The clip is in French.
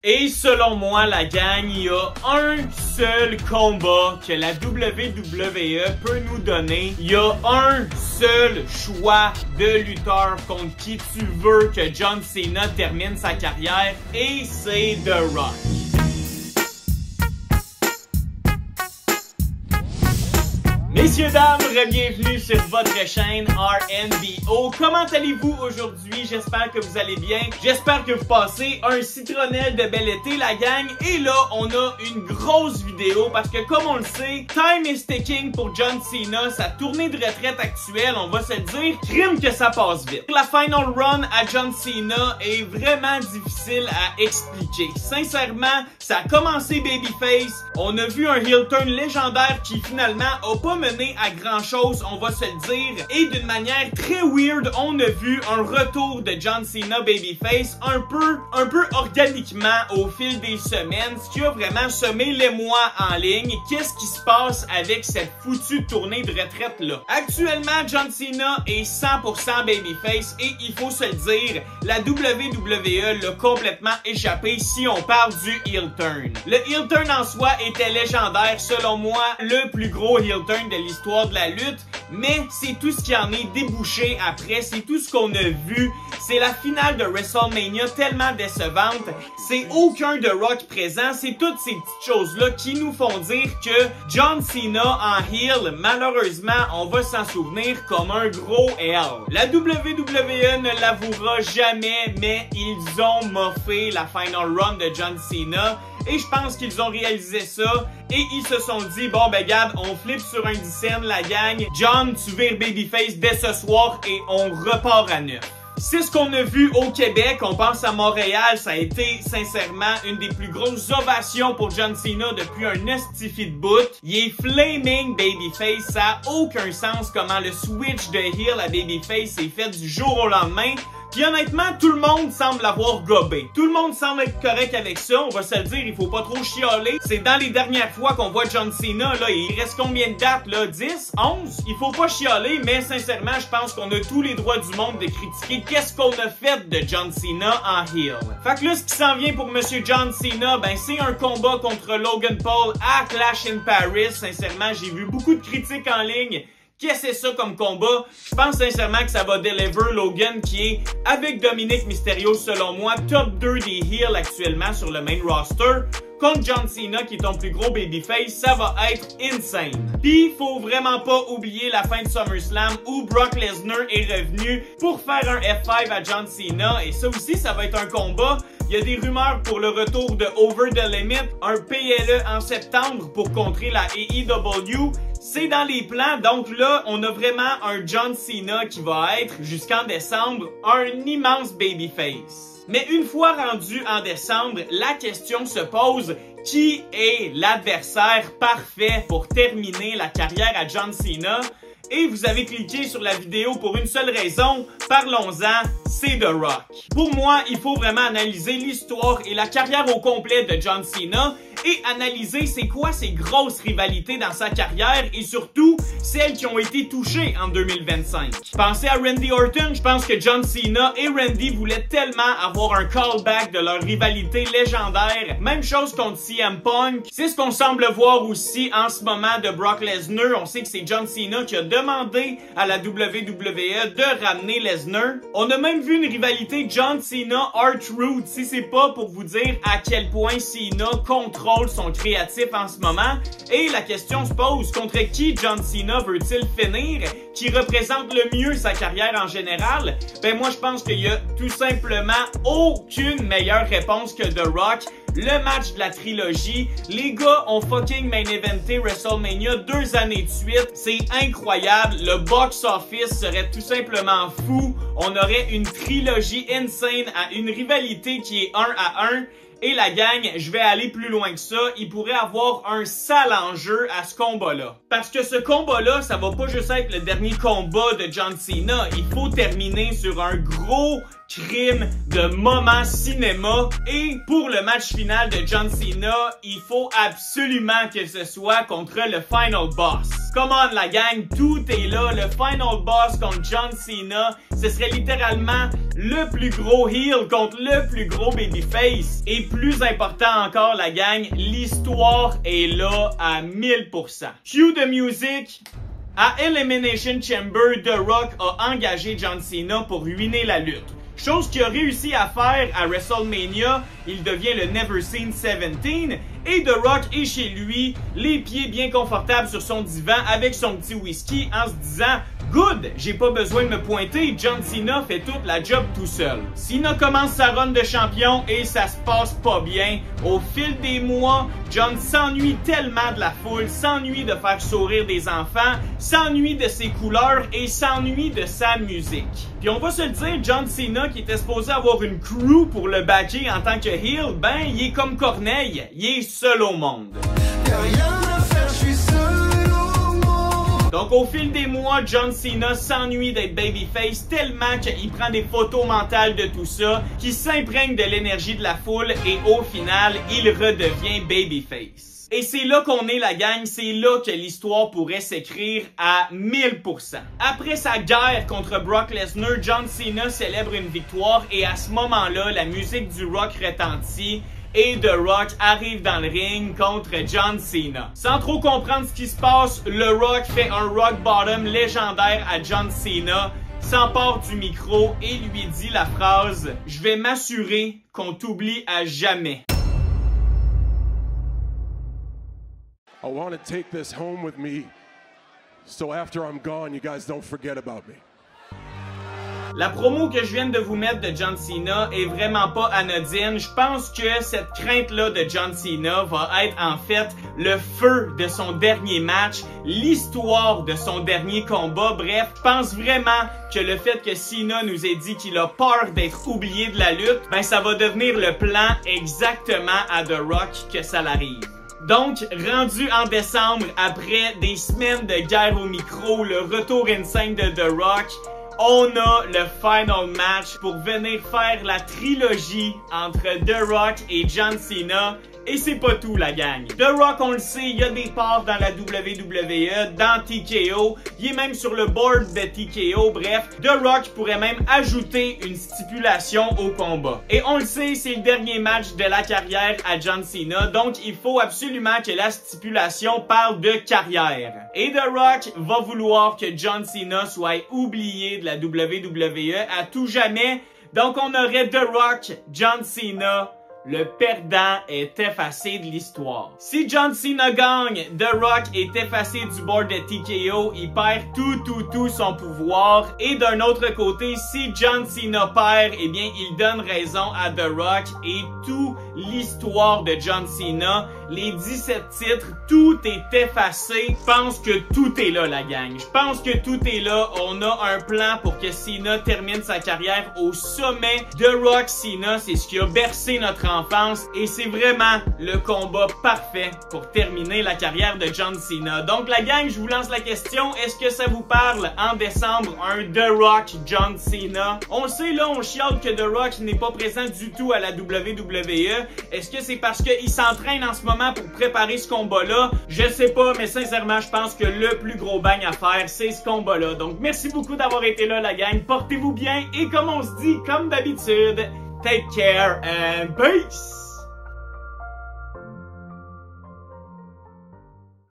Et selon moi, la gang, il y a un seul combat que la WWE peut nous donner. Il y a un seul choix de lutteur contre qui tu veux que John Cena termine sa carrière, et c'est The Rock. Messieurs, dames, bienvenue sur votre chaîne RNBO. Comment allez-vous aujourd'hui? J'espère que vous allez bien. J'espère que vous passez un citronnelle de bel été, la gang. Et là, on a une grosse vidéo parce que, comme on le sait, time is ticking pour John Cena. Sa tournée de retraite actuelle, on va se dire, crime que ça passe vite. La final run à John Cena est vraiment difficile à expliquer. Sincèrement, ça a commencé babyface. On a vu un heel turn légendaire qui finalement a pas mené à grand chose, on va se le dire, et d'une manière très weird, on a vu un retour de John Cena babyface un peu organiquement au fil des semaines, ce qui a vraiment semé l'émoi en ligne. Qu'est-ce qui se passe avec cette foutue tournée de retraite là? Actuellement, John Cena est 100% babyface et il faut se le dire, la WWE l'a complètement échappé si on parle du heel turn. Le heel turn en soi était légendaire, selon moi, le plus gros heel turn de l'histoire de la lutte, mais c'est tout ce qui en est débouché après, c'est tout ce qu'on a vu. C'est la finale de WrestleMania tellement décevante, c'est aucun The Rock présent, c'est toutes ces petites choses-là qui nous font dire que John Cena en heel, malheureusement, on va s'en souvenir comme un gros L. La WWE ne l'avouera jamais, mais ils ont moffé la final run de John Cena. Et je pense qu'ils ont réalisé ça et ils se sont dit, bon ben regarde, on flippe sur un 10 la gang. John, tu vires babyface dès ce soir et on repart à neuf. C'est ce qu'on a vu au Québec, on pense à Montréal, ça a été sincèrement une des plus grosses ovations pour John Cena depuis un estifi de bout. Il est flaming babyface, ça a aucun sens comment le switch de heel à babyface s'est fait du jour au lendemain. Puis honnêtement, tout le monde semble l'avoir gobé. Tout le monde semble être correct avec ça, on va se le dire, il faut pas trop chialer. C'est dans les dernières fois qu'on voit John Cena, là, il reste combien de dates, là? 10? 11? Il faut pas chialer, mais sincèrement, je pense qu'on a tous les droits du monde de critiquer qu'est-ce qu'on a fait de John Cena en heel. Fait que là, ce qui s'en vient pour Monsieur John Cena, ben c'est un combat contre Logan Paul à Clash in Paris. Sincèrement, j'ai vu beaucoup de critiques en ligne. Qu'est-ce que c'est ça comme combat? Je pense sincèrement que ça va deliver Logan qui est, avec Dominic Mysterio selon moi, top 2 des heels actuellement sur le main roster. Contre John Cena qui est ton plus gros babyface, ça va être insane. Pis faut vraiment pas oublier la fin de SummerSlam où Brock Lesnar est revenu pour faire un F5 à John Cena, et ça aussi ça va être un combat. Il y a des rumeurs pour le retour de Over the Limit, un PLE en septembre pour contrer la AEW. C'est dans les plans, donc là, on a vraiment un John Cena qui va être, jusqu'en décembre, un immense babyface. Mais une fois rendu en décembre, la question se pose, qui est l'adversaire parfait pour terminer la carrière à John Cena? Et vous avez cliqué sur la vidéo pour une seule raison, parlons-en, c'est The Rock. Pour moi, il faut vraiment analyser l'histoire et la carrière au complet de John Cena et analyser c'est quoi ces grosses rivalités dans sa carrière et surtout celles qui ont été touchées en 2025. Pensez à Randy Orton, je pense que John Cena et Randy voulaient tellement avoir un callback de leur rivalité légendaire. Même chose contre CM Punk. C'est ce qu'on semble voir aussi en ce moment de Brock Lesnar. On sait que c'est John Cena qui a demandé à la WWE de ramener Lesnar. On a même vu une rivalité John Cena R-Truth. Si c'est pas pour vous dire à quel point Cena contrôle son créatif en ce moment. Et la question se pose, contre qui John Cena veut-il finir? Qui représente le mieux sa carrière en général? Ben moi je pense qu'il y a tout simplement aucune meilleure réponse que The Rock. Le match de la trilogie, les gars ont fucking main eventé WrestleMania 2 années de suite, c'est incroyable, le box office serait tout simplement fou, on aurait une trilogie insane à une rivalité qui est 1 à 1. Et la gang, je vais aller plus loin que ça, il pourrait avoir un sale enjeu à ce combat-là. Parce que ce combat-là, ça va pas juste être le dernier combat de John Cena, il faut terminer sur un gros crime, de moment cinéma. Et pour le match final de John Cena, il faut absolument que ce soit contre le Final Boss. Come on la gang, tout est là. Le Final Boss contre John Cena, ce serait littéralement le plus gros heel contre le plus gros babyface. Et plus important encore la gang, l'histoire est là à 1000%. Cue de musique. À Elimination Chamber, The Rock a engagé John Cena pour ruiner la lutte. Chose qu'il a réussi à faire à WrestleMania, il devient le Never Seen 17 et The Rock est chez lui, les pieds bien confortables sur son divan avec son petit whisky en se disant « Good, j'ai pas besoin de me pointer, John Cena fait toute la job tout seul. » Cena commence sa run de champion et ça se passe pas bien. Au fil des mois, John s'ennuie tellement de la foule, s'ennuie de faire sourire des enfants, s'ennuie de ses couleurs et s'ennuie de sa musique. Puis on va se le dire, John Cena qui était supposé avoir une crew pour le backer en tant que heel, ben il est comme Corneille, il est seul au monde. Donc au fil des mois, John Cena s'ennuie d'être babyface tellement qu'il prend des photos mentales de tout ça, qu'il s'imprègne de l'énergie de la foule et au final, il redevient babyface. Et c'est là qu'on est la gang, c'est là que l'histoire pourrait s'écrire à 1000%. Après sa guerre contre Brock Lesnar, John Cena célèbre une victoire et à ce moment-là, la musique du rock retentit et The Rock arrive dans le ring contre John Cena. Sans trop comprendre ce qui se passe, le Rock fait un rock bottom légendaire à John Cena, s'empare du micro et lui dit la phrase « Je vais m'assurer qu'on t'oublie à jamais ». I want to take this home with me, so after I'm gone, you guys don't forget about me. La promo que je viens de vous mettre de John Cena est vraiment pas anodine. Je pense que cette crainte-là de John Cena va être en fait le feu de son dernier match, l'histoire de son dernier combat. Bref, je pense vraiment que le fait que Cena nous ait dit qu'il a peur d'être oublié de la lutte, ben ça va devenir le plan exactement à The Rock que ça l'arrive. Donc, rendu en décembre, après des semaines de guerre au micro, le retour insane de The Rock, on a le final match pour venir faire la trilogie entre The Rock et John Cena. Et c'est pas tout la gang. The Rock, on le sait, il y a des parts dans la WWE, dans TKO, il est même sur le board de TKO, bref, The Rock pourrait même ajouter une stipulation au combat. Et on le sait, c'est le dernier match de la carrière à John Cena, donc il faut absolument que la stipulation parle de carrière. Et The Rock va vouloir que John Cena soit oublié de la WWE à tout jamais, donc on aurait The Rock, John Cena. Le perdant est effacé de l'histoire. Si John Cena gagne, The Rock est effacé du board de TKO, il perd tout son pouvoir. Et d'un autre côté, si John Cena perd, eh bien, il donne raison à The Rock et toute l'histoire de John Cena, les 17 titres, tout est effacé. Je pense que tout est là, la gang. Je pense que tout est là. On a un plan pour que Cena termine sa carrière au sommet. The Rock Cena, c'est ce qui a bercé notre enfance et c'est vraiment le combat parfait pour terminer la carrière de John Cena. Donc la gang, je vous lance la question, est-ce que ça vous parle en décembre un The Rock John Cena? On sait là, on chiale que The Rock n'est pas présent du tout à la WWE. Est-ce que c'est parce qu'il s'entraîne en ce moment pour préparer ce combat-là? Je sais pas, mais sincèrement, je pense que le plus gros bang à faire, c'est ce combat-là. Donc merci beaucoup d'avoir été là la gang, portez-vous bien et comme on se dit, comme d'habitude, take care and peace!